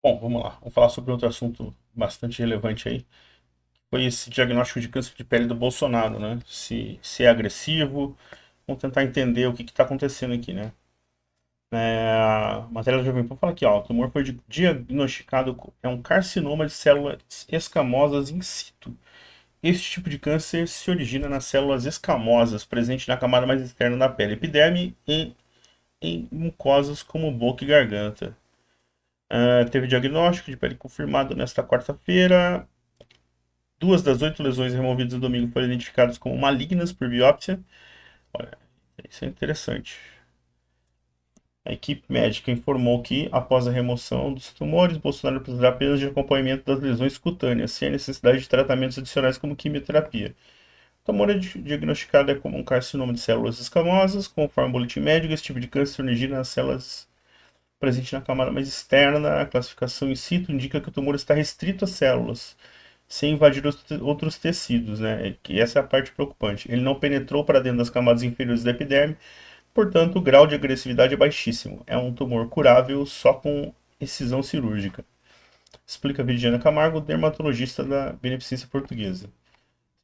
Bom, vamos lá. Vamos falar sobre outro assunto bastante relevante aí. Foi esse diagnóstico de câncer de pele do Bolsonaro, né? Se é agressivo. Vamos tentar entender o que está acontecendo aqui, né? A matéria da Jovem Pan fala aqui, ó, o tumor foi diagnosticado, é um carcinoma de células escamosas in situ. Este tipo de câncer se origina nas células escamosas presentes na camada mais externa da pele, epiderme e em mucosas como boca e garganta. Teve diagnóstico de pele confirmado nesta quarta-feira. Duas das 8 lesões removidas no domingo foram identificadas como malignas por biópsia. Olha, isso é interessante. A equipe médica informou que, após a remoção dos tumores, Bolsonaro precisará apenas de acompanhamento das lesões cutâneas, sem a necessidade de tratamentos adicionais como quimioterapia. O tumor é diagnosticado como um carcinoma de células escamosas. Conforme o boletim médico, esse tipo de câncer se origina nas células presentes na camada mais externa. A classificação in situ indica que o tumor está restrito às células, sem invadir outros tecidos, né? Que essa é a parte preocupante. Ele não penetrou para dentro das camadas inferiores da epiderme, portanto, o grau de agressividade é baixíssimo. É um tumor curável só com excisão cirúrgica. Explica Viviana Camargo, dermatologista da Beneficência Portuguesa.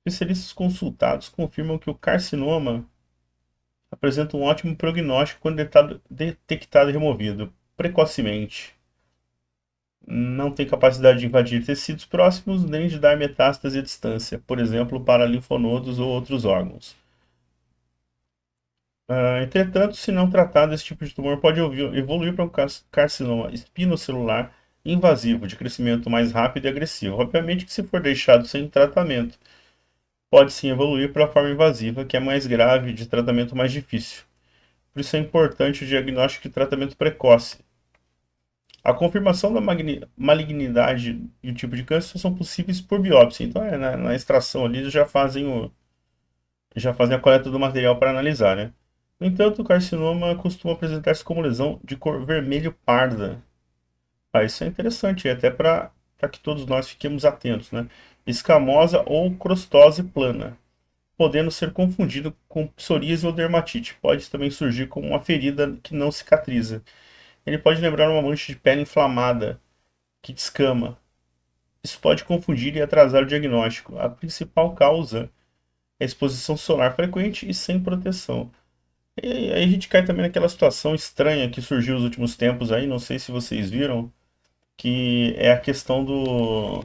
Especialistas consultados confirmam que o carcinoma apresenta um ótimo prognóstico quando detectado e removido precocemente. Não tem capacidade de invadir tecidos próximos nem de dar metástase à distância, por exemplo, para linfonodos ou outros órgãos. Entretanto, se não tratado, esse tipo de tumor pode evoluir para um carcinoma espinocelular invasivo, de crescimento mais rápido e agressivo. Obviamente que se for deixado sem tratamento, pode sim evoluir para a forma invasiva, que é mais grave, de tratamento mais difícil. Por isso é importante o diagnóstico e tratamento precoce. A confirmação da malignidade e o tipo de câncer são possíveis por biópsia. Então, na extração ali, eles já fazem a coleta do material para analisar, né? No entanto, o carcinoma costuma apresentar-se como lesão de cor vermelho parda. Isso é interessante, até para que todos nós fiquemos atentos, né? Escamosa ou crostose plana, podendo ser confundido com psoríase ou dermatite. Pode também surgir como uma ferida que não cicatriza. Ele pode lembrar uma mancha de pele inflamada que descama. Isso pode confundir e atrasar o diagnóstico. A principal causa é a exposição solar frequente e sem proteção. E aí a gente cai também naquela situação estranha que surgiu nos últimos tempos aí, não sei se vocês viram, que é a questão do.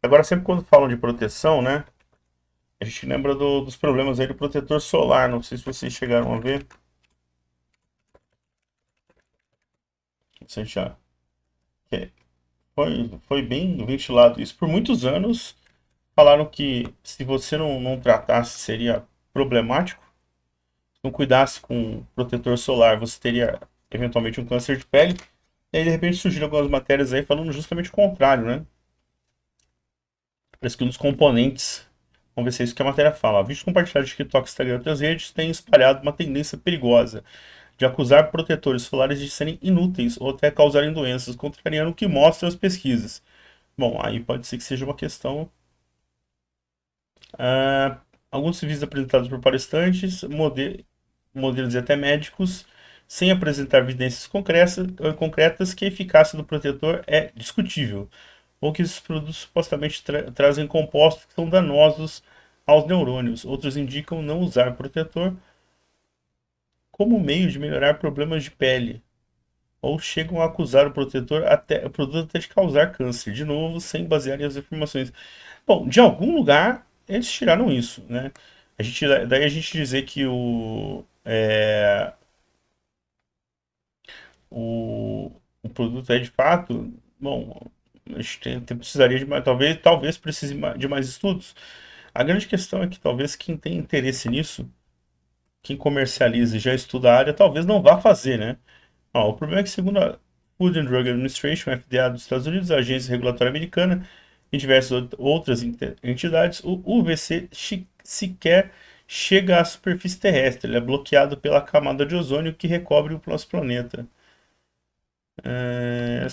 Agora, sempre quando falam de proteção, né? A gente lembra dos problemas aí do protetor solar. Não sei se vocês chegaram a ver. Se já. que foi bem ventilado isso. Por muitos anos, falaram que se você não tratasse, seria problemático. Se não cuidasse com protetor solar, você teria eventualmente um câncer de pele. E aí, de repente, surgiram algumas matérias aí falando justamente o contrário, né? Parece que um dos componentes. Vamos ver se é isso que a matéria fala. Vídeos compartilhados de TikTok, Instagram e outras redes têm espalhado uma tendência perigosa de acusar protetores solares de serem inúteis ou até causarem doenças, contrariando o que mostram as pesquisas. Bom, aí pode ser que seja uma questão. ah, Alguns civis apresentados por palestrantes, modelos e até médicos, sem apresentar evidências concretas que a eficácia do protetor é discutível, ou que esses produtos supostamente trazem compostos que são danosos aos neurônios. Outros indicam não usar protetor como meio de melhorar problemas de pele, ou chegam a acusar o produto até de causar câncer, de novo, sem basear em as informações. Bom, de algum lugar eles tiraram isso, né? Daí a gente dizer que o produto é de fato, bom, a gente precisaria de mais, talvez precise de mais estudos. A grande questão é que talvez quem tem interesse nisso, quem comercializa e já estuda a área, talvez não vá fazer, né? O problema é que, segundo a Food and Drug Administration, FDA dos Estados Unidos, a agência regulatória americana e diversas outras entidades, o UVC sequer chega à superfície terrestre. Ele é bloqueado pela camada de ozônio que recobre o nosso planeta. É,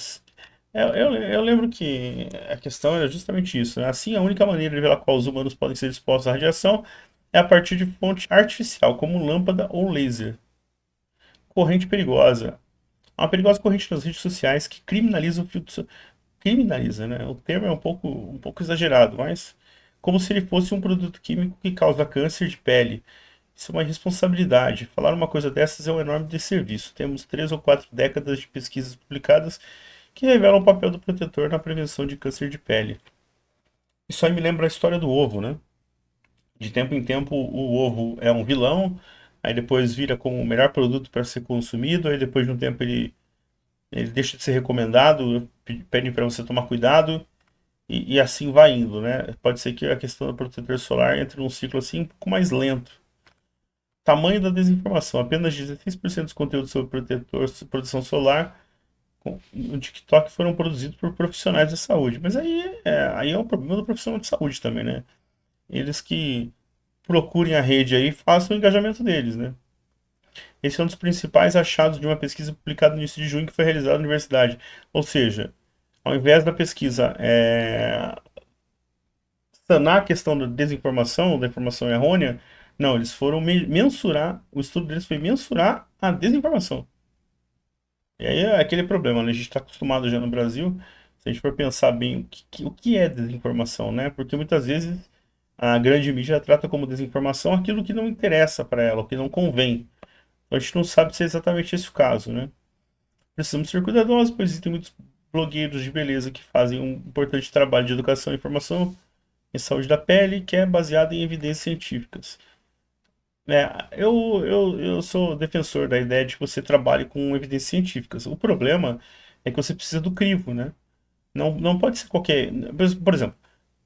eu lembro que a questão era justamente isso, né? Assim, a única maneira pela qual os humanos podem ser expostos à radiação é a partir de fonte artificial, como lâmpada ou laser. Corrente perigosa. Há uma perigosa corrente nas redes sociais que criminaliza o filtro. Criminaliza, né? O termo é um pouco exagerado, mas como se ele fosse um produto químico que causa câncer de pele. Isso é uma irresponsabilidade. Falar uma coisa dessas é um enorme desserviço. Temos 3 ou 4 décadas de pesquisas publicadas que revelam o papel do protetor na prevenção de câncer de pele. Isso aí me lembra a história do ovo, né? De tempo em tempo o ovo é um vilão, aí depois vira como o melhor produto para ser consumido, aí depois de um tempo ele deixa de ser recomendado, pedem para você tomar cuidado, e assim vai indo, né? Pode ser que a questão do protetor solar entre num ciclo assim um pouco mais lento. Tamanho da desinformação: apenas 16% dos conteúdos sobre protetor, proteção solar no TikTok foram produzidos por profissionais da saúde. Mas aí é um problema do profissional de saúde também, né? Eles que procurem a rede aí e façam o engajamento deles, né? Esse é um dos principais achados de uma pesquisa publicada no início de junho que foi realizada na universidade. Ou seja, ao invés da pesquisa sanar a questão da desinformação, da informação errônea, não, eles foram mensurar, o estudo deles foi mensurar a desinformação. E aí é aquele problema, né? A gente está acostumado já no Brasil, se a gente for pensar bem o que é desinformação, né? Porque muitas vezes a grande mídia trata como desinformação aquilo que não interessa para ela, o que não convém. Então a gente não sabe se é exatamente esse o caso, né? Precisamos ser cuidadosos, pois existem muitos blogueiros de beleza que fazem um importante trabalho de educação e informação em saúde da pele, que é baseado em evidências científicas. Eu sou defensor da ideia de que você trabalhe com evidências científicas. O problema é que você precisa do crivo, né? Não pode ser qualquer. Por exemplo,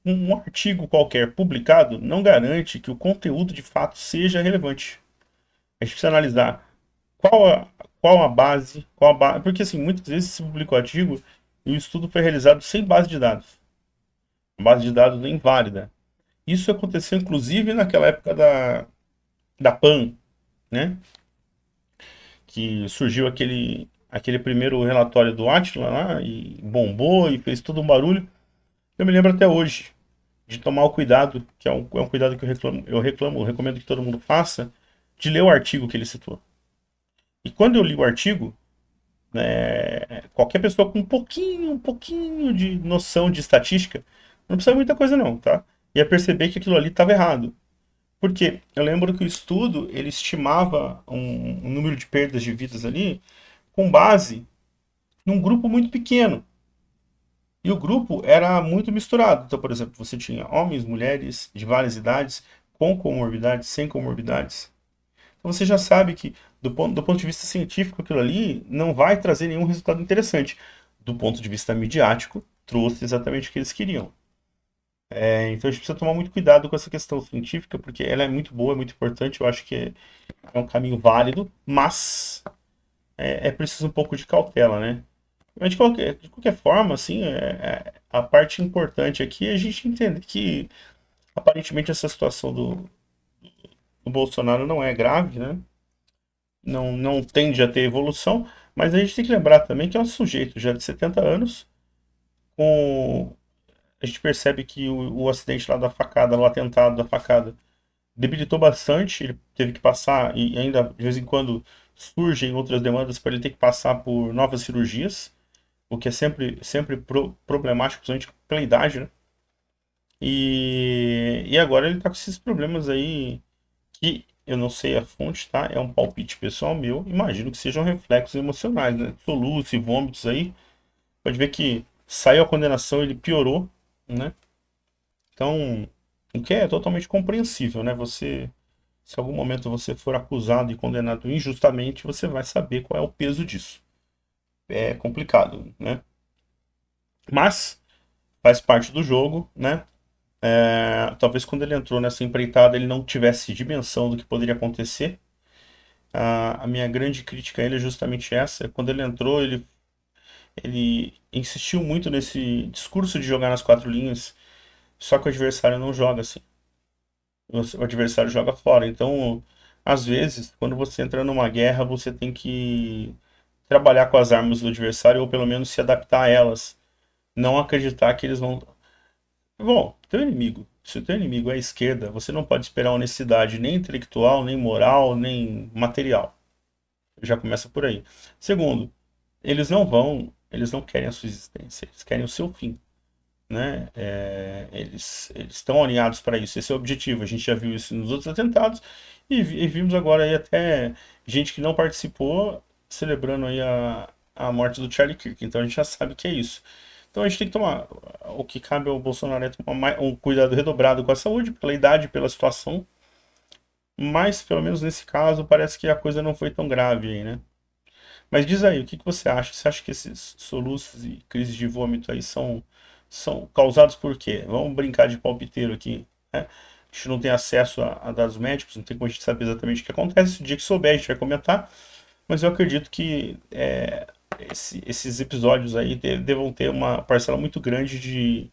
um artigo qualquer publicado não garante que o conteúdo de fato seja relevante. A gente precisa analisar qual a, qual a base, porque assim, muitas vezes se publica o artigo e o estudo foi realizado sem base de dados. A base de dados é inválida. Isso aconteceu inclusive naquela época da PAN, né? Que surgiu aquele primeiro relatório do Atila lá e bombou e fez todo um barulho. Eu me lembro até hoje de tomar o cuidado, que é um cuidado que eu recomendo que todo mundo faça, de ler o artigo que ele citou. E quando eu li o artigo, qualquer pessoa com um pouquinho de noção de estatística, não precisa muita coisa não, tá? Ia perceber que aquilo ali estava errado. Porque eu lembro que o estudo, ele estimava um número de perdas de vidas ali com base num grupo muito pequeno. E o grupo era muito misturado. Então, por exemplo, você tinha homens, mulheres de várias idades, com comorbidades, sem comorbidades. Então você já sabe que, do ponto de vista científico, aquilo ali não vai trazer nenhum resultado interessante. Do ponto de vista midiático, trouxe exatamente o que eles queriam. Então a gente precisa tomar muito cuidado com essa questão científica, porque ela é muito boa, é muito importante. Eu acho que é um caminho válido, mas é preciso um pouco de cautela, né? Mas de qualquer forma, assim, a parte importante aqui é a gente entender que aparentemente essa situação do Bolsonaro não é grave, né? Não tende a ter evolução, mas a gente tem que lembrar também que é um sujeito já de 70 anos, com... a gente percebe que o acidente lá da facada, o atentado da facada, debilitou bastante, ele teve que passar, e ainda de vez em quando surgem outras demandas para ele ter que passar por novas cirurgias, o que é sempre problemático, principalmente pela idade, né? E agora ele tá com esses problemas aí que eu não sei a fonte, tá? É um palpite pessoal meu. Imagino que sejam reflexos emocionais, né? Soluços e vômitos aí. Pode ver que saiu a condenação, ele piorou, né? Então, o que é totalmente compreensível, né? Se em algum momento você for acusado e condenado injustamente, você vai saber qual é o peso disso. É complicado, né? Mas faz parte do jogo, né? Talvez quando ele entrou nessa empreitada ele não tivesse dimensão do que poderia acontecer. A minha grande crítica a ele é justamente essa. Quando ele entrou, ele insistiu muito nesse discurso de jogar nas 4 linhas, só que o adversário não joga assim. O adversário joga fora. Então, às vezes, quando você entra numa guerra, você tem que trabalhar com as armas do adversário ou pelo menos se adaptar a elas. Não acreditar que eles vão. Bom, teu inimigo. Se o teu inimigo é a esquerda, você não pode esperar honestidade nem intelectual, nem moral, nem material. Já começa por aí. Segundo, eles não querem a sua existência, eles querem o seu fim, né? Eles estão alinhados para isso, esse é o objetivo. A gente já viu isso nos outros atentados e vimos agora aí até gente que não participou celebrando aí a morte do Charlie Kirk. Então a gente já sabe que é isso. Então a gente tem que tomar, o que cabe ao Bolsonaro é tomar um cuidado redobrado com a saúde, pela idade, pela situação, mas pelo menos nesse caso parece que a coisa não foi tão grave aí, né? Mas diz aí, o que que você acha? Você acha que esses soluços e crises de vômito aí são causados por quê? Vamos brincar de palpiteiro aqui, né? A gente não tem acesso a dados médicos, não tem como a gente saber exatamente o que acontece. O dia que souber, a gente vai comentar. Mas eu acredito que esses episódios aí devam ter uma parcela muito grande de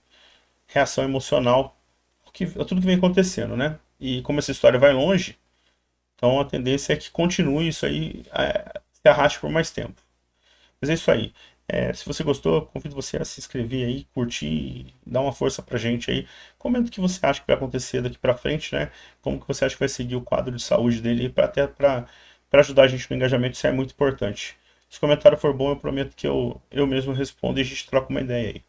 reação emocional a tudo que vem acontecendo, né? E como essa história vai longe, então a tendência é que continue isso aí, se arraste por mais tempo. Mas é isso aí. Se você gostou, convido você a se inscrever aí, curtir, dar uma força pra gente aí. Comenta o que você acha que vai acontecer daqui pra frente, né? Como que você acha que vai seguir o quadro de saúde dele para até para ajudar a gente no engajamento, isso é muito importante. Se o comentário for bom, eu prometo que eu mesmo respondo e a gente troca uma ideia aí.